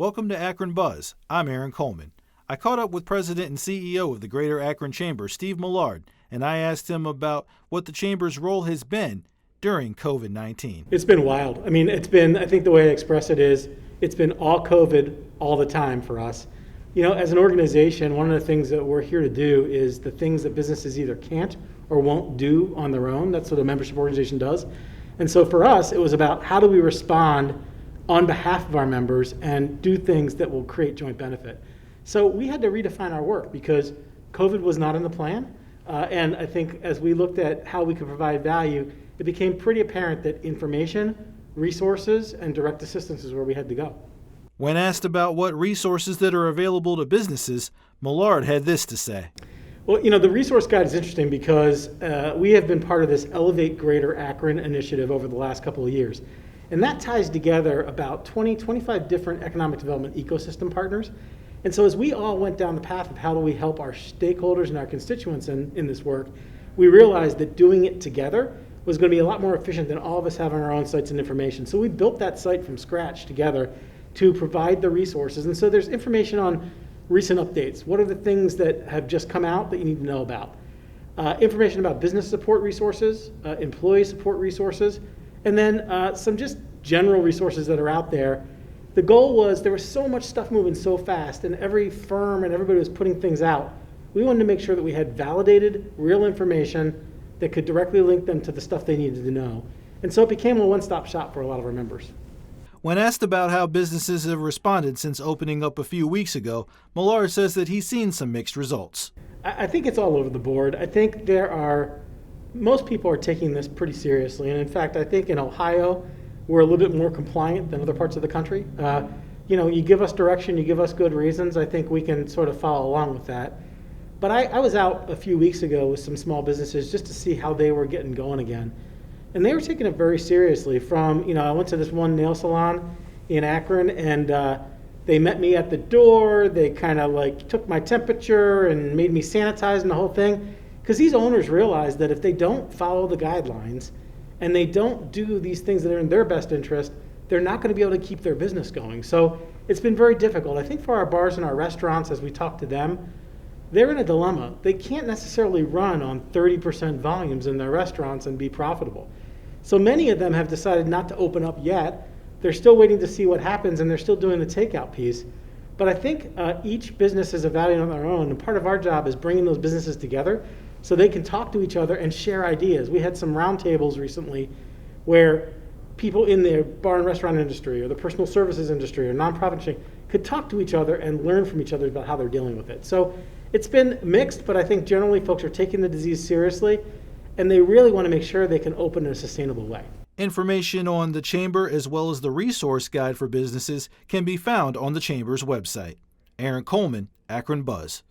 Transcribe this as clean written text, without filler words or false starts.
Welcome to Akron Buzz. I'm Aaron Coleman. I caught up with President and CEO of the Greater Akron Chamber, Steve Millard, and I asked him about what the Chamber's role has been during COVID-19. It's been wild. I think the way I express it is, it's been all COVID all the time for us. As an organization, one of the things that we're here to do is the things that businesses either can't or won't do on their own. That's what a membership organization does. And so for us, it was about how do we respond on behalf of our members and do things that will create joint benefit. So we had to redefine our work because COVID was not in the plan. And I think as we looked at how we could provide value, it became pretty apparent that information, resources, and direct assistance is where we had to go. When asked about what resources that are available to businesses, Millard had this to say. Well, the resource guide is interesting because we have been part of this Elevate Greater Akron initiative over the last couple of years. And that ties together about 25 different economic development ecosystem partners. And so as we all went down the path of how do we help our stakeholders and our constituents in this work, we realized that doing it together was going to be a lot more efficient than all of us having our own sites and information. So we built that site from scratch together to provide the resources. And so there's information on recent updates. What are the things that have just come out that you need to know about? Information about business support resources, employee support resources, and then some just general resources that are out there. The goal was there was so much stuff moving so fast, and every firm and everybody was putting things out. We wanted to make sure that we had validated, real information that could directly link them to the stuff they needed to know. And so it became a one-stop shop for a lot of our members. When asked about how businesses have responded since opening up a few weeks ago, Millard says that he's seen some mixed results. I think it's all over the board. I think most people are taking this pretty seriously. And in fact, I think in Ohio, we're a little bit more compliant than other parts of the country. You give us direction, you give us good reasons, I think we can sort of follow along with that. But I was out a few weeks ago with some small businesses just to see how they were getting going again. And they were taking it very seriously. I went to this one nail salon in Akron, and they met me at the door. They kind of took my temperature and made me sanitize and the whole thing. Because these owners realize that if they don't follow the guidelines and they don't do these things that are in their best interest, they're not going to be able to keep their business going. So it's been very difficult. I think for our bars and our restaurants, as we talk to them, they're in a dilemma. They can't necessarily run on 30% volumes in their restaurants and be profitable. So many of them have decided not to open up yet. They're still waiting to see what happens, and they're still doing the takeout piece. But I think each business is evaluating on their own, and part of our job is bringing those businesses together so they can talk to each other and share ideas. We had some roundtables recently where people in the bar and restaurant industry or the personal services industry or nonprofit industry could talk to each other and learn from each other about how they're dealing with it. So it's been mixed, but I think generally folks are taking the disease seriously, and they really want to make sure they can open in a sustainable way. Information on the Chamber as well as the resource guide for businesses can be found on the Chamber's website. Aaron Coleman, Akron Buzz.